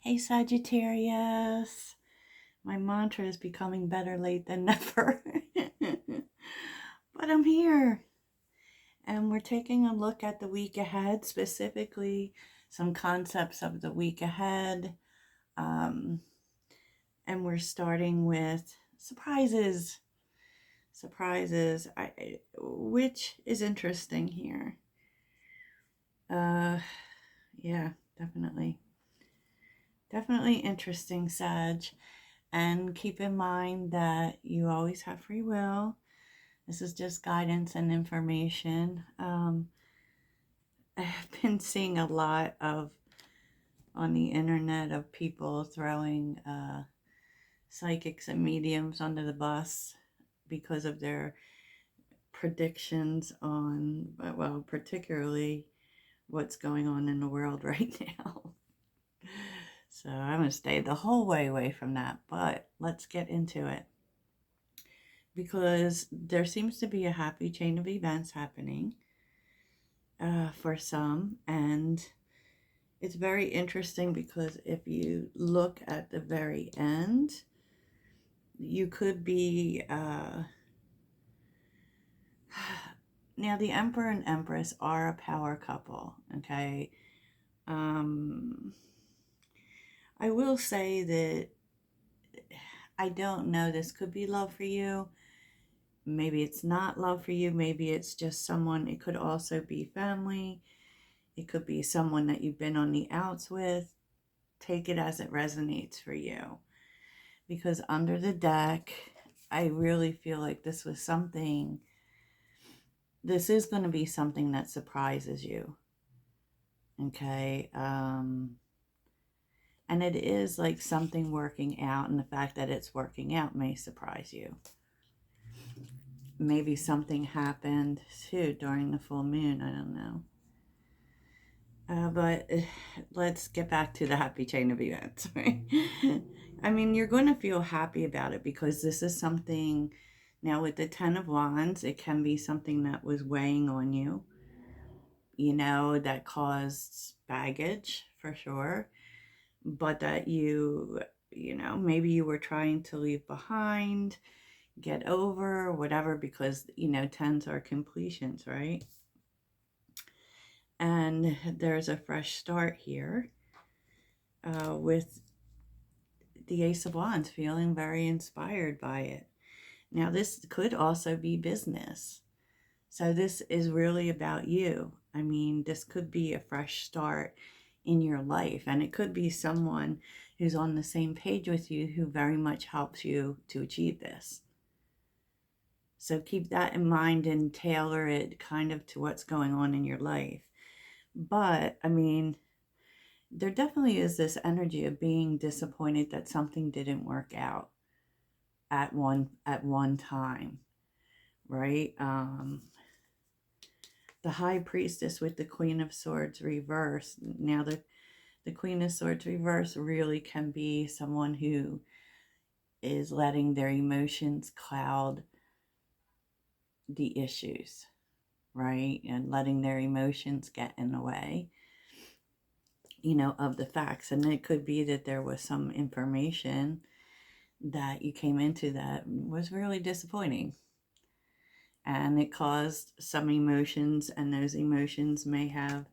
Hey Sagittarius, my mantra is becoming better late than never. But I'm here and we're taking a look at the week ahead, specifically some concepts of the week ahead. Um, and we're starting with surprises. Which is interesting here. Yeah, definitely. Definitely interesting, Sag. And keep in mind that you always have free will. This is just guidance and information. I've been seeing a lot of on the internet of people throwing psychics and mediums under the bus because of their predictions on, well, particularly what's going on in the world right now. So I'm going to stay the whole way away from that, but let's get into it. Because there seems to be a happy chain of events happening for some, and it's very interesting because if you look at the very end, you could be now the Emperor and Empress are a power couple, okay? I will say that I don't know, this could be love for you. Maybe it's not love for you. Maybe it's just someone. It could also be family. It could be someone that you've been on the outs with. Take it as it resonates for you. Because under the deck, I really feel like this is going to be something that surprises you. Okay. And it is like something working out, and the fact that it's working out may surprise you. Maybe something happened too during the full moon. I don't know. But let's get back to the happy chain of events, right? I mean, you're going to feel happy about it because this is something, now with the Ten of Wands, it can be something that was weighing on you, that caused baggage for sure, but that maybe you were trying to leave behind, get over, whatever, because, tens are completions, right? And there's a fresh start here with the Ace of Wands, feeling very inspired by it. Now, this could also be business. So this is really about you. I mean, this could be a fresh start in your life. And it could be someone who's on the same page with you who very much helps you to achieve this. So keep that in mind and tailor it kind of to what's going on in your life. But, I mean, there definitely is this energy of being disappointed that something didn't work out at one time, right? The High Priestess with the Queen of Swords reversed. Now the Queen of Swords reverse really can be someone who is letting their emotions cloud the issues, right? And letting their emotions get in the way, of the facts. And it could be that there was some information that you came into that was really disappointing. And it caused some emotions, and those emotions may have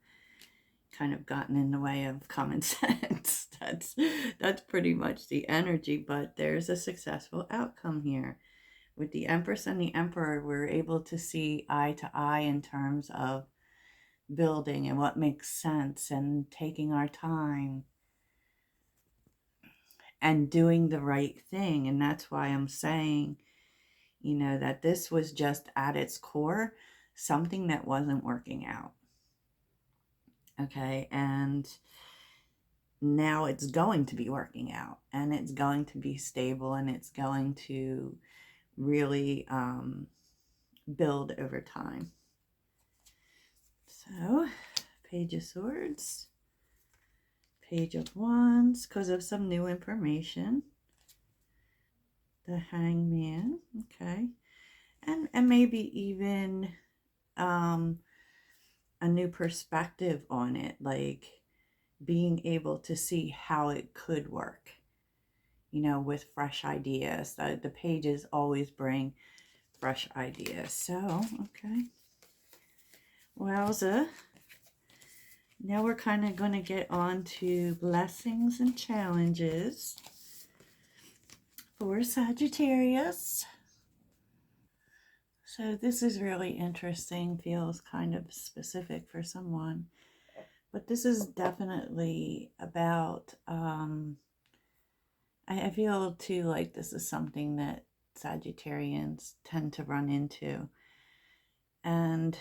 kind of gotten in the way of common sense. That's pretty much the energy, but there's a successful outcome here. With the Empress and the Emperor, we're able to see eye to eye in terms of building and what makes sense and taking our time and doing the right thing. And that's why I'm saying, that this was just at its core something that wasn't working out. Okay, and now it's going to be working out, and it's going to be stable, and it's going to really build over time. So, Page of Swords, Page of Wands, because of some new information. The Hangman, okay, and maybe even a new perspective on it, like being able to see how it could work, you know, with fresh ideas. The pages always bring fresh ideas. So, okay. Wowza. Now we're kind of going to get on to blessings and challenges for Sagittarius. So this is really interesting, feels kind of specific for someone. But this is definitely about, I feel too like this is something that Sagittarians tend to run into. And,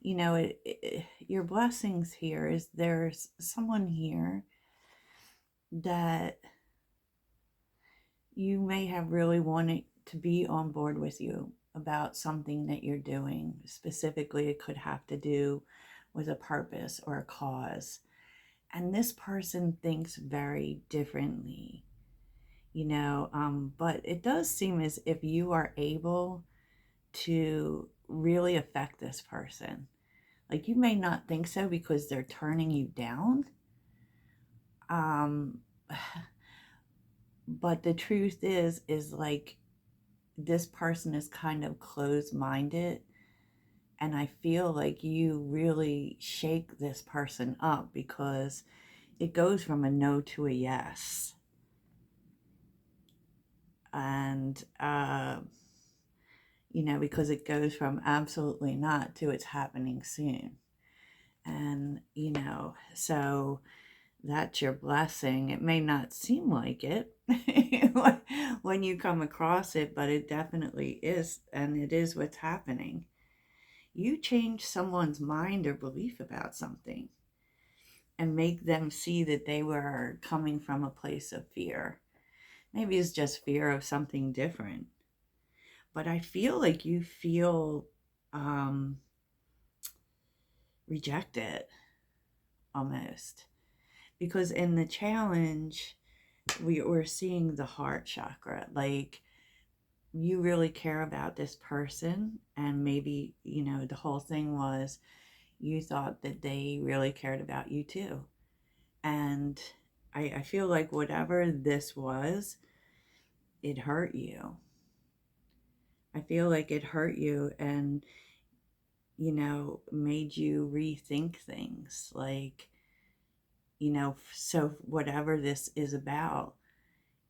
you know, your blessings here is there's someone here that you may have really wanted to be on board with you about something that you're doing. Specifically, it could have to do with a purpose or a cause. And this person thinks very differently, you know, but it does seem as if you are able to really affect this person. Like, you may not think so because they're turning you down. But the truth is like, this person is kind of closed-minded, and I feel like you really shake this person up because it goes from a no to a yes. And you know, because it goes from absolutely not to it's happening soon. And you know, so that's your blessing. It may not seem like it when you come across it, but it definitely is, and it is what's happening. You change someone's mind or belief about something and make them see that they were coming from a place of fear. Maybe it's just fear of something different. But I feel like you feel rejected almost. Because in the challenge, we're seeing the heart chakra. Like, you really care about this person, and maybe, you know, the whole thing was you thought that they really cared about you too. And I feel like whatever this was, it hurt you. I feel like it hurt you and, you know, made you rethink things. Like, you know, so whatever this is about,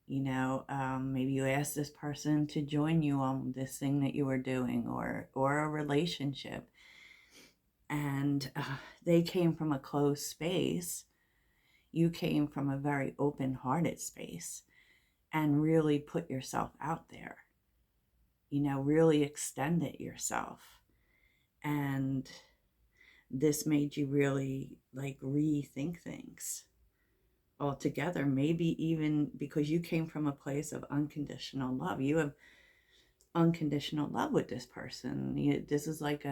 you know, maybe you asked this person to join you on this thing that you were doing, or a relationship, and they came from a closed space. You came from a very open-hearted space and really put yourself out there, you know, really extended yourself. And this made you really like rethink things altogether. Maybe even because you came from a place of unconditional love. You have unconditional love with this person. This is like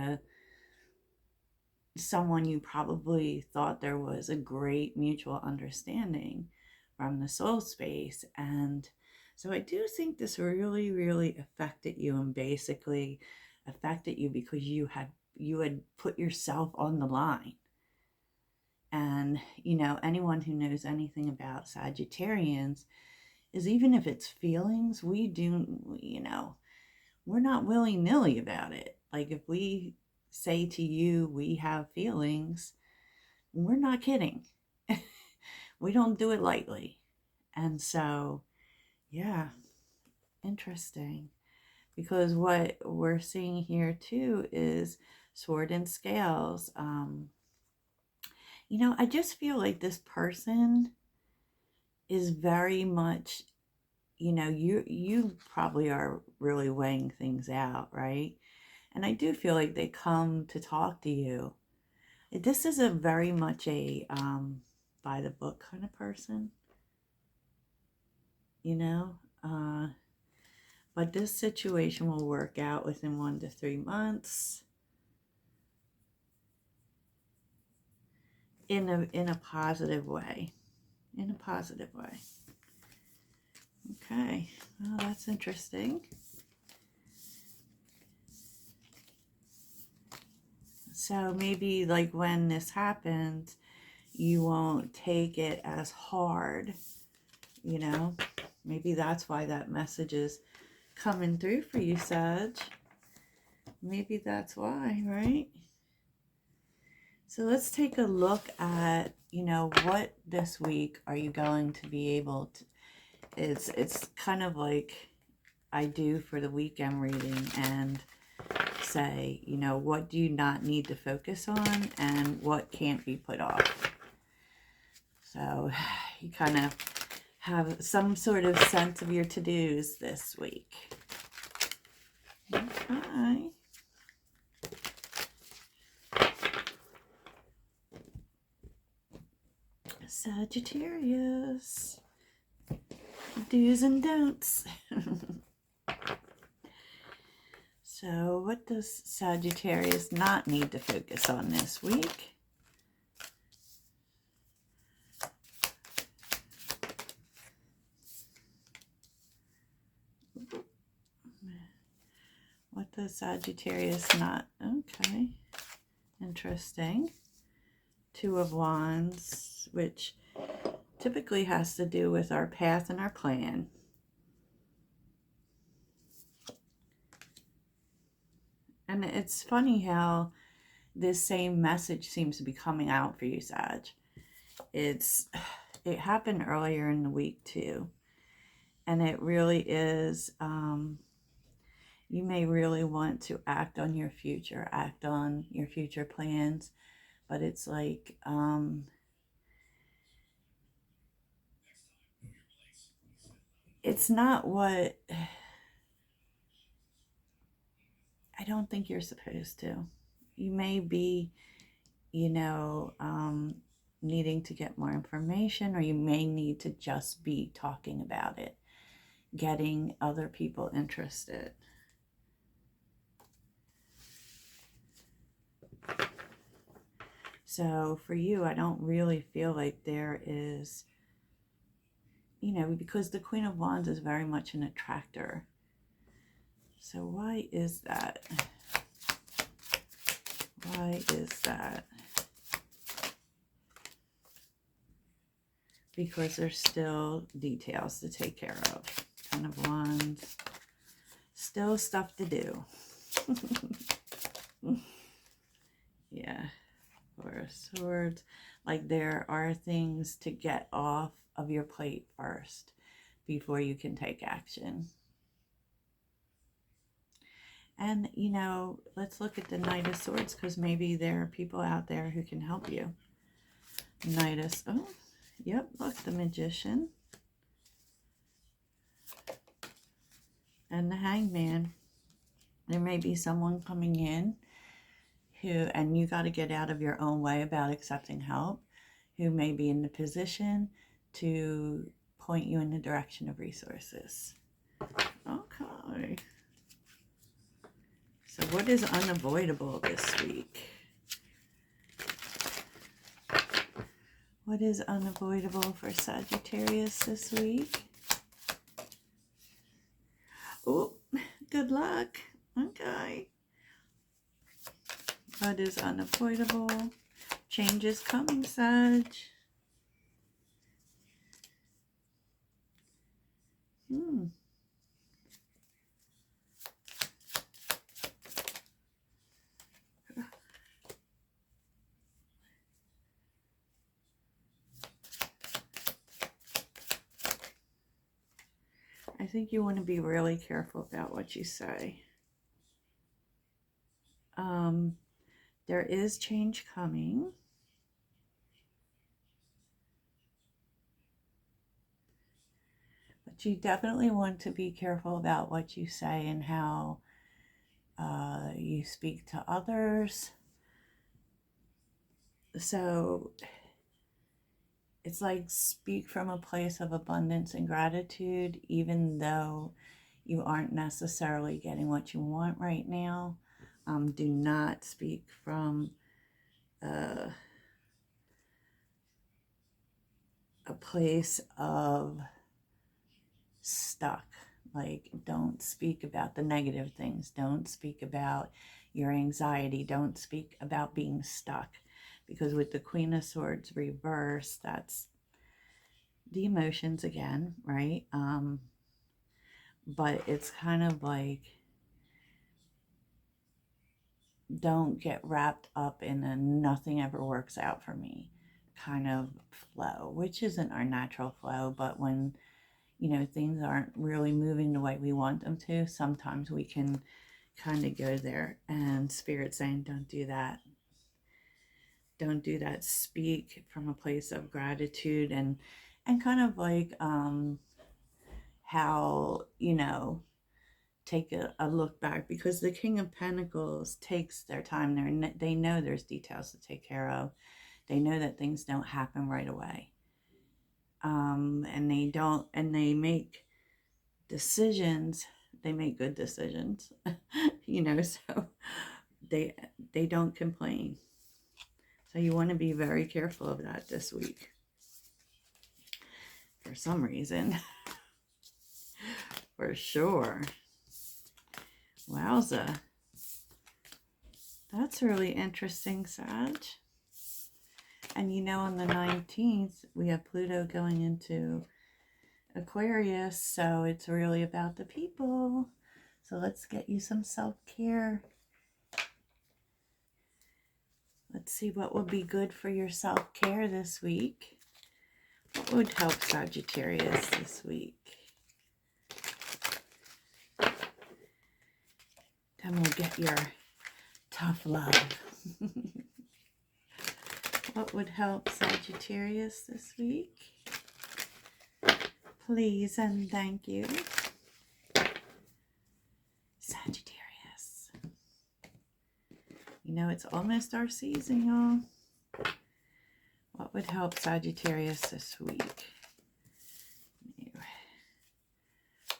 someone you probably thought there was a great mutual understanding from the soul space. And so I do think this really, really affected you, and basically affected you because you had put yourself on the line. And, you know, anyone who knows anything about Sagittarians is, even if it's feelings, we do, you know, we're not willy-nilly about it. Like, if we say to you we have feelings, we're not kidding. We don't do it lightly. And so, yeah, interesting. Because what we're seeing here too is sword and scales. You know, I just feel like this person is very much, you know, you probably are really weighing things out, right? And I do feel like they come to talk to you. This is a very much a by the book kind of person, you know. But this situation will work out within 1 to 3 months in a positive way. In a positive way. Okay, well, that's interesting. So maybe like when this happens, you won't take it as hard, you know. Maybe that's why that message is coming through for you, Sag. Maybe that's why, right? So let's take a look at, you know, what this week are you going to be able to, it's kind of like I do for the weekend reading and say, you know, what do you not need to focus on and what can't be put off. So you kind of have some sort of sense of your to-dos this week. Okay. Sagittarius. Do's and don'ts. So what does Sagittarius not need to focus on this week? What does Sagittarius not? Okay. Interesting. Two of Wands, which typically has to do with our path and our plan. And it's funny how this same message seems to be coming out for you, Sag. It happened earlier in the week too. And it really is, you may really want to act on your future, act on your future plans. But it's like, it's not what I don't think you're supposed to. You may be, you know, needing to get more information, or you may need to just be talking about it, getting other people interested. So for you, I don't really feel like there is, you know, because the Queen of Wands is very much an attractor. So why is that? Why is that? Because there's still details to take care of. Ten of Wands. Still stuff to do. Yeah. Four of Swords. Like there are things to get off of your plate first before you can take action. And, you know, let's look at the Knight of Swords, because maybe there are people out there who can help you. Knight of... Oh, yep, look, the Magician. And the Hangman. There may be someone coming in who, and you got to get out of your own way about accepting help, who may be in the position to point you in the direction of resources. Okay. So what is unavoidable this week? What is unavoidable for Sagittarius this week? Oh, good luck. Okay. What is unavoidable? Change is coming, Sag. I think you want to be really careful about what you say. There is change coming. But you definitely want to be careful about what you say and how you speak to others. So it's like speak from a place of abundance and gratitude, even though you aren't necessarily getting what you want right now. Do not speak from a place of stuck. Like, don't speak about the negative things. Don't speak about your anxiety. Don't speak about being stuck. because with the Queen of Swords reversed, that's the emotions again, right? But it's kind of like, don't get wrapped up in a nothing ever works out for me kind of flow, which isn't our natural flow. But when, you know, things aren't really moving the way we want them to, sometimes we can kind of go there. And Spirit's saying, don't do that. Don't do that. Speak from a place of gratitude and kind of like how, you know, take a look back, because the King of Pentacles takes their time. They know there's details to take care of. They know that things don't happen right away. And they make decisions. They make good decisions, you know, so they don't complain. So you want to be very careful of that this week. For some reason. For sure. Wowza. That's really interesting, Sag. And you know, on the 19th, we have Pluto going into Aquarius, so it's really about the people. So let's get you some self-care. Let's see what would be good for your self-care this week. What would help Sagittarius this week? Then we'll get your tough love. What would help Sagittarius this week? Please and thank you. Sagittarius. You know, it's almost our season, y'all. What would help Sagittarius this week?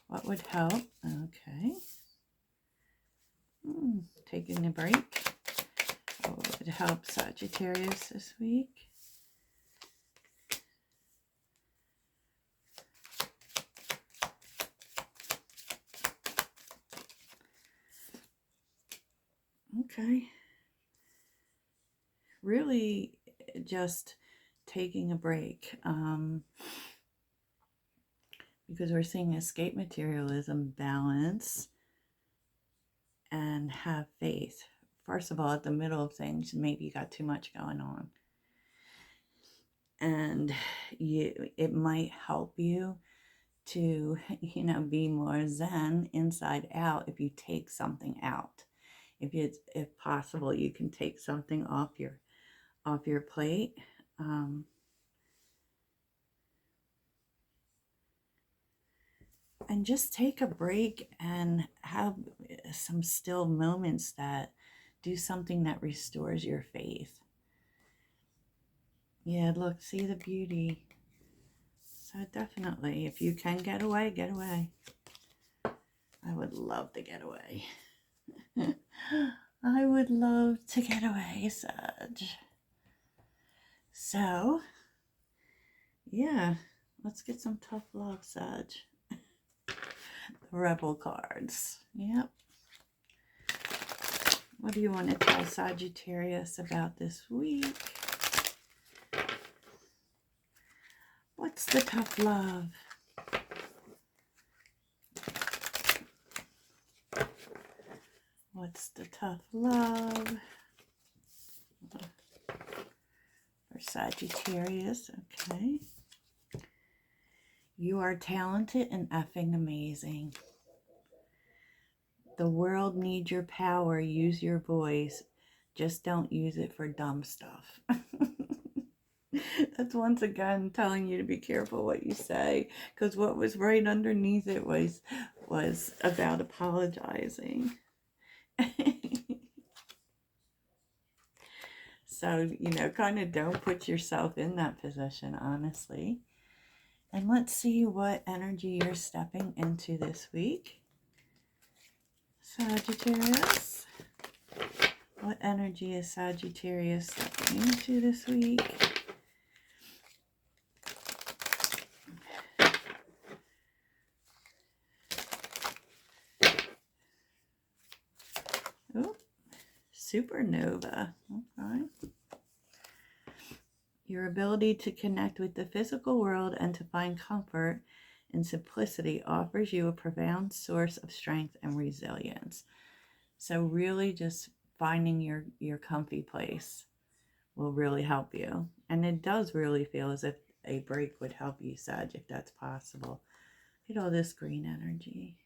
What would help? Okay. Taking a break. What would help Sagittarius this week? Okay. Really just taking a break. Because we're seeing escape materialism, balance, and have faith. First of all, at the middle of things, maybe you got too much going on. And it might help you to, you know, be more zen inside out if you take something out. If possible, you can take something off your plate. And just take a break and have some still moments that do something that restores your faith. Yeah, look, see the beauty. So definitely, if you can get away, get away. I would love to get away. I would love to get away, Sag. So, yeah, let's get some tough love, Sag. Rebel cards. Yep. What do you want to tell Sagittarius about this week? What's the tough love? What's the tough love for Sagittarius? Okay. You are talented and effing amazing. The world needs your power. Use your voice. Just don't use it for dumb stuff. That's once again telling you to be careful what you say, because what was right underneath it was about apologizing. So, you know, kind of don't put yourself in that position, honestly. And let's see what energy you're stepping into this week. Sagittarius. What energy is Sagittarius stepping into this week? Oh, supernova. Okay. Your ability to connect with the physical world and to find comfort in simplicity offers you a profound source of strength and resilience. So really just finding your comfy place will really help you. And it does really feel as if a break would help you, Sag, if that's possible. Look at all this green energy.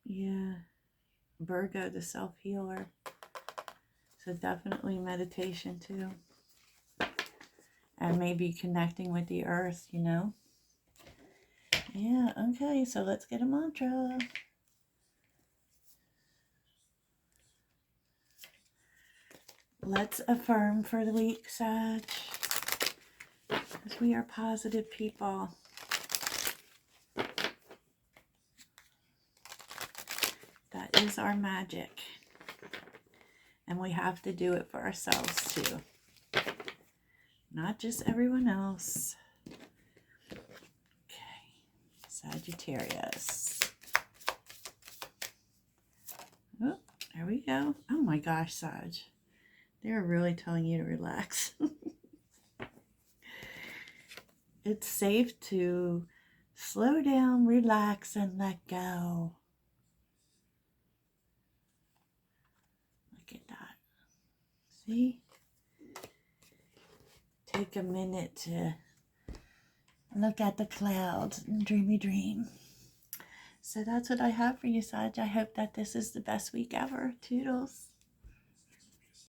Yeah. Virgo, the self-healer. So definitely meditation too. And maybe connecting with the earth, you know. Yeah, okay, so let's get a mantra. Let's affirm for the week, Sag. Because we are positive people. That is our magic. And we have to do it for ourselves too. Not just everyone else. Okay. Sagittarius. Oh, there we go. Oh my gosh, Sag. They're really telling you to relax. It's safe to slow down, relax, and let go. Look at that. See? Take a minute to look at the clouds and dream. So that's what I have for you, Sag. I hope that this is the best week ever. Toodles.